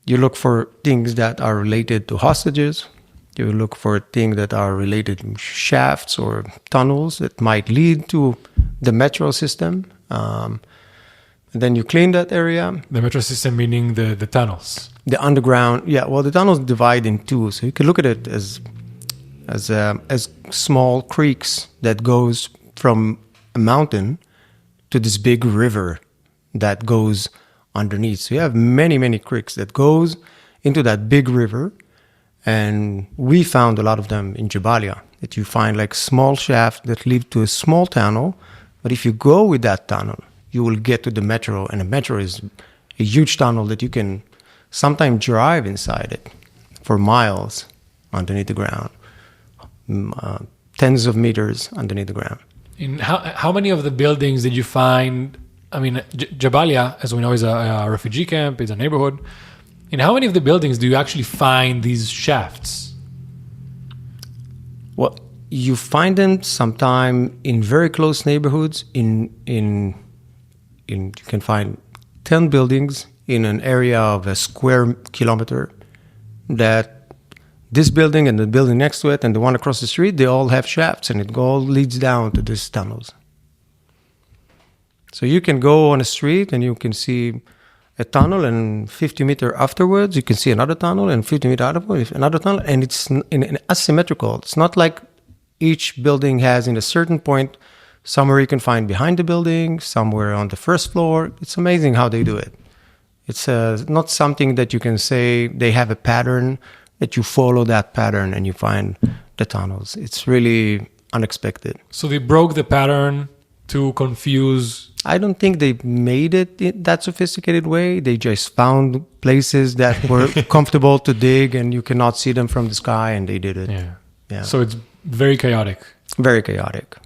You look for things that are related to hostages. You look for things that are related to shafts or tunnels that might lead to the metro system. Then you clean that area. The metro system meaning the tunnels. The underground, yeah. Well, the tunnels divide in two, so you can look at it as small creeks that goes from a mountain to this big river that goes underneath. So you have many creeks that goes into that big river, and we found a lot of them in Jabalia. That you find like small shafts that lead to a small tunnel, but if you go with that tunnel, you will get to the metro, and the metro is a huge tunnel that you can sometimes drive inside it for miles underneath the ground, tens of meters underneath the ground. In how many of the buildings did you find? I mean, Jabalia, as we know, is a refugee camp, it's a neighborhood. In how many of the buildings do you actually find these shafts? Well, you find them sometime in very close neighborhoods. You can find 10 buildings in an area of a square kilometer that this building and the building next to it and the one across the street, they all have shafts, and it all leads down to these tunnels. So you can go on a street and you can see a tunnel, and 50 meters afterwards, you can see another tunnel, and 50 meters afterwards, another tunnel, and it's asymmetrical. It's not like each building has in a certain point, somewhere you can find behind the building, somewhere on the first floor. It's amazing how they do it. It's not something that you can say they have a pattern, that you follow that pattern and you find the tunnels. It's really unexpected. So they broke the pattern to confuse. I don't think they made it in that sophisticated way. They just found places that were comfortable to dig and you cannot see them from the sky, and they did it. Yeah. So it's very chaotic. Very chaotic.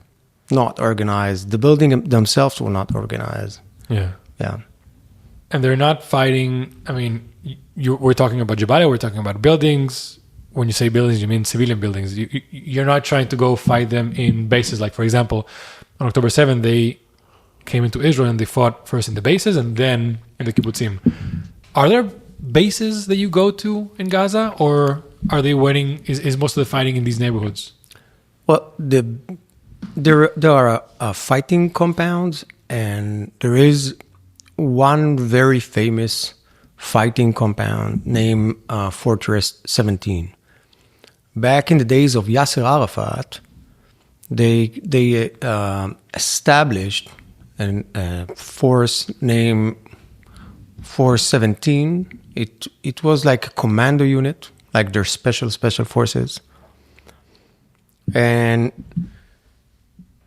Not organized. The building themselves were not organized. Yeah. Yeah. And they're not fighting. I mean, we're talking about Jabalia, we're talking about buildings. When you say buildings, you mean civilian buildings. You're not trying to go fight them in bases. Like, for example, on October 7th, they came into Israel and they fought first in the bases and then in the kibbutzim. Are there bases that you go to in Gaza, or are they waiting? Is most of the fighting in these neighborhoods? Well, there are fighting compounds, and there is one very famous fighting compound named Fortress 17. Back in the days of Yasser Arafat, they established a force named Force 17. It was like a commando unit, like their special forces. And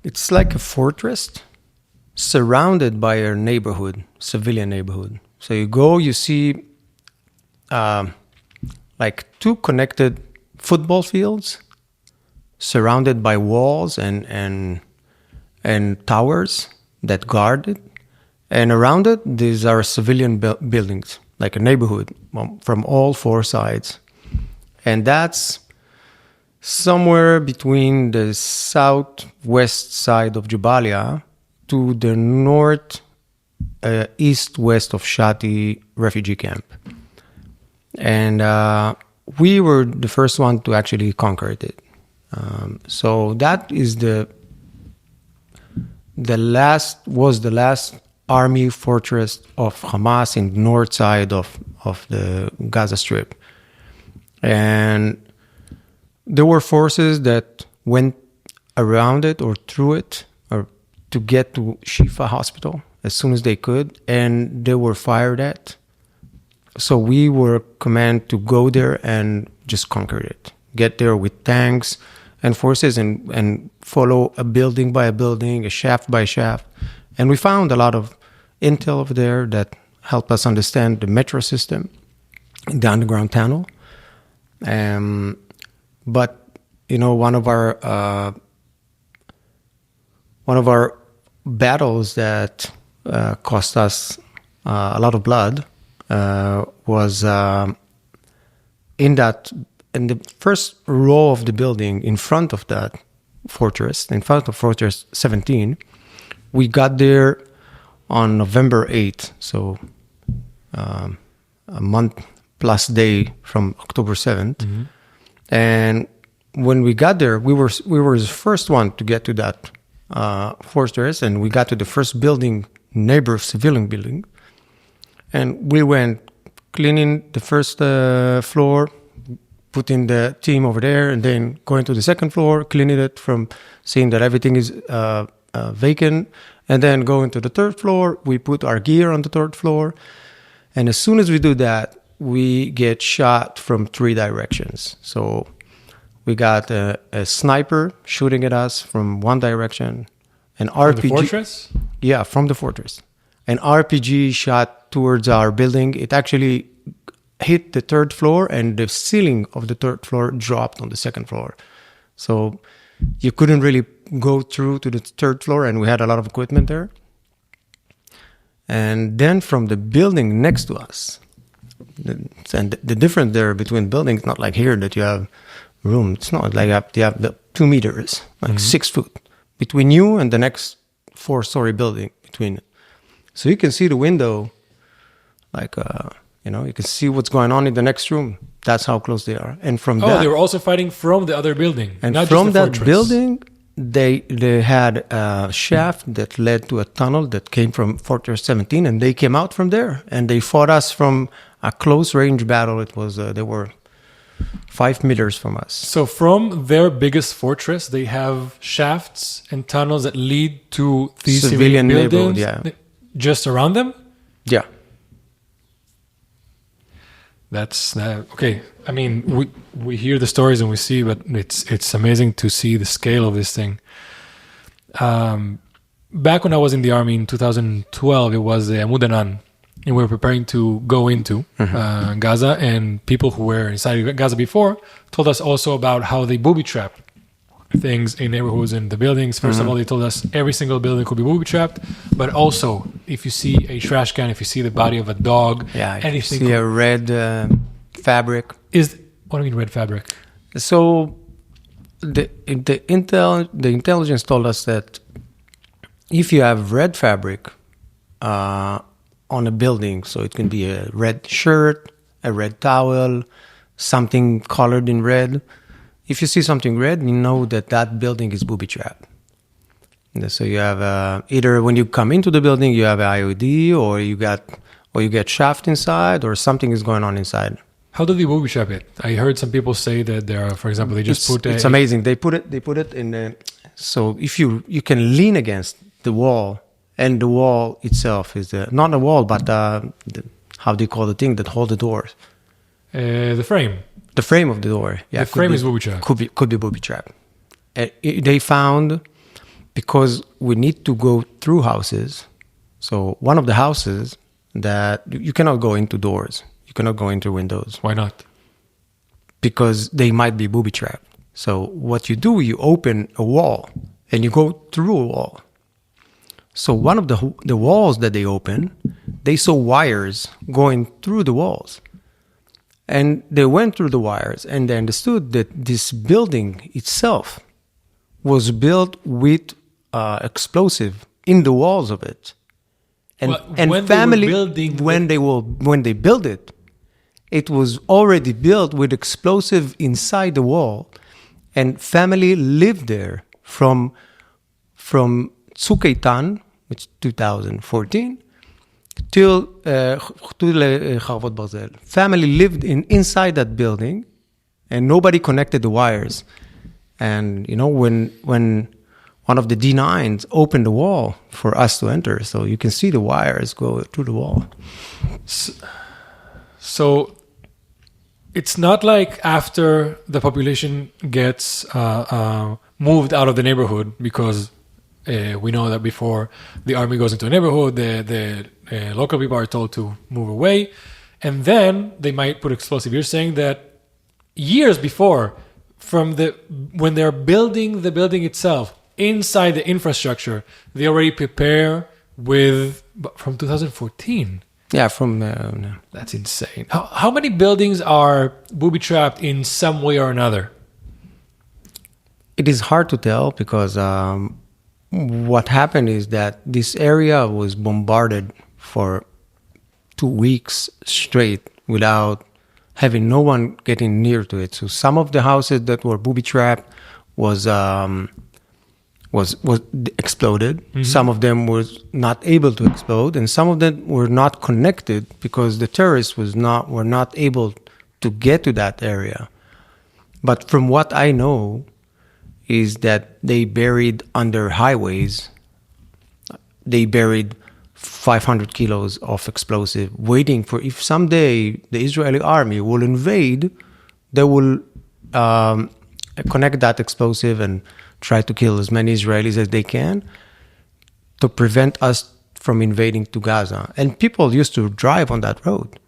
it's like a fortress surrounded by a neighborhood, civilian neighborhood. So you go, you see like two connected football fields surrounded by walls and towers that guard it. And around it, these are civilian buildings, like a neighborhood from all four sides. And that's somewhere between the southwest side of Jabalia to the east-west of Shati refugee camp. And we were the first one to actually conquer it. So that is the last army fortress of Hamas in the north side of the Gaza Strip. And there were forces that went around it or through it or to get to Shifa Hospital as soon as they could, and they were fired at. So we were commanded to go there and just conquer it. Get there with tanks and forces and follow a building by a building, a shaft by shaft. And we found a lot of intel over there that helped us understand the metro system, the underground tunnel. But you know, one of our battles that cost us a lot of blood was in the first row of the building in front of that fortress, in front of Fortress 17. We got there on November 8th, so a month plus day from October 7th. And when we got there, we were the first one to get to that fortress, and we got to the first building, neighbor civilian building, and we went cleaning the first floor, putting the team over there, and then going to the second floor, cleaning it from seeing that everything is vacant, and then going to the third floor. We put our gear on the third floor, and as soon as we do that, we get shot from 3 directions. So we got a sniper shooting at us from one direction, an RPG. The fortress? Yeah, from the fortress. An RPG shot towards our building. It actually hit the third floor, and the ceiling of the third floor dropped on the second floor. So you couldn't really go through to the third floor, and we had a lot of equipment there. And then from the building next to us, and the difference there between buildings, not like here that you have room. It's not like you have the 2 meters, like 6 foot between you and the next 4-story building between it. So you can see the window, like, you can see what's going on in the next room. That's how close they are. And from that, they were also fighting from the other building. and not from just the that fortress. building, they had a shaft that led to a tunnel that came from Fortress 17, and they came out from there, and they fought us from a close range battle. It was they were 5 meters from us. So from their biggest fortress, they have shafts and tunnels that lead to these civilian neighborhood, buildings just around them? Yeah. That's okay. I mean, we hear the stories and we see, but it's amazing to see the scale of this thing. Back when I was in the army in 2012, it was Amud Anan, and we were preparing to go into Gaza, and people who were inside Gaza before told us also about how they booby trap things in neighborhoods and the buildings. First of all, they told us every single building could be booby trapped, but also if you see a trash can, if you see the body of a dog, anything. See a red fabric. What do you mean red fabric? So the intelligence told us that if you have red fabric on a building, so it can be a red shirt, a red towel, something colored in red. If you see something red, you know that building is booby trapped. So you have either when you come into the building, you have an IOD, or you get shaft inside, or something is going on inside. How do they booby trap it? I heard some people say that there are, for example, they just It's amazing. They put it in the, so if you can lean against the wall, and the wall itself is not a wall, but how do you call the thing that hold the doors? The frame. The frame of the door. Yeah, the frame is booby trap. Could be booby trap. They found, because we need to go through houses. So one of the houses that you cannot go into doors. You cannot go into windows. Why not? Because they might be booby trapped. So what you do, you open a wall and you go through a wall. So one of the walls that they opened, they saw wires going through the walls. And they went through the wires, and they understood that this building itself was built with explosive in the walls of it. And when family, when they built it, it was already built with explosive inside the wall, and family lived there from Tzuk Eitan, which 2014. Till Charvot Barzel. Family lived inside that building, and nobody connected the wires. And when one of the D9s opened the wall for us to enter, so you can see the wires go through the wall. So it's not like after the population gets moved out of the neighborhood, because we know that before the army goes into a neighborhood, the local people are told to move away, and then they might put explosive. You're saying that years before, when they're building the building itself, inside the infrastructure, they already prepare from 2014. Yeah, That's insane. How many buildings are booby trapped in some way or another? It is hard to tell, because what happened is that this area was bombarded for 2 weeks straight without having no one getting near to it. So some of the houses that were booby trapped was exploded. Some of them was not able to explode, and some of them were not connected because the terrorists were not able to get to that area. But from what I know, is that they buried under highways. They buried 500 kilos of explosive, waiting for if someday the Israeli army will invade, they will connect that explosive and try to kill as many Israelis as they can to prevent us from invading to Gaza. And people used to drive on that road.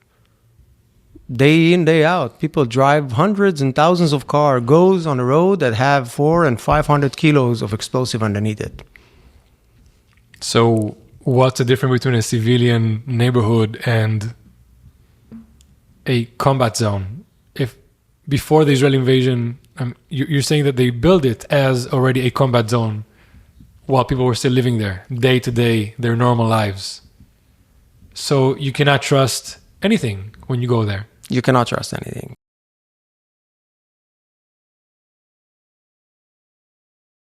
Day in, day out, people drive hundreds and thousands of cars, goes on a road that have 400 and 500 kilos of explosive underneath it. So what's the difference between a civilian neighborhood and a combat zone? If before the Israeli invasion, you're saying that they built it as already a combat zone while people were still living there, day to day, their normal lives. So you cannot trust anything when you go there. You cannot trust anything.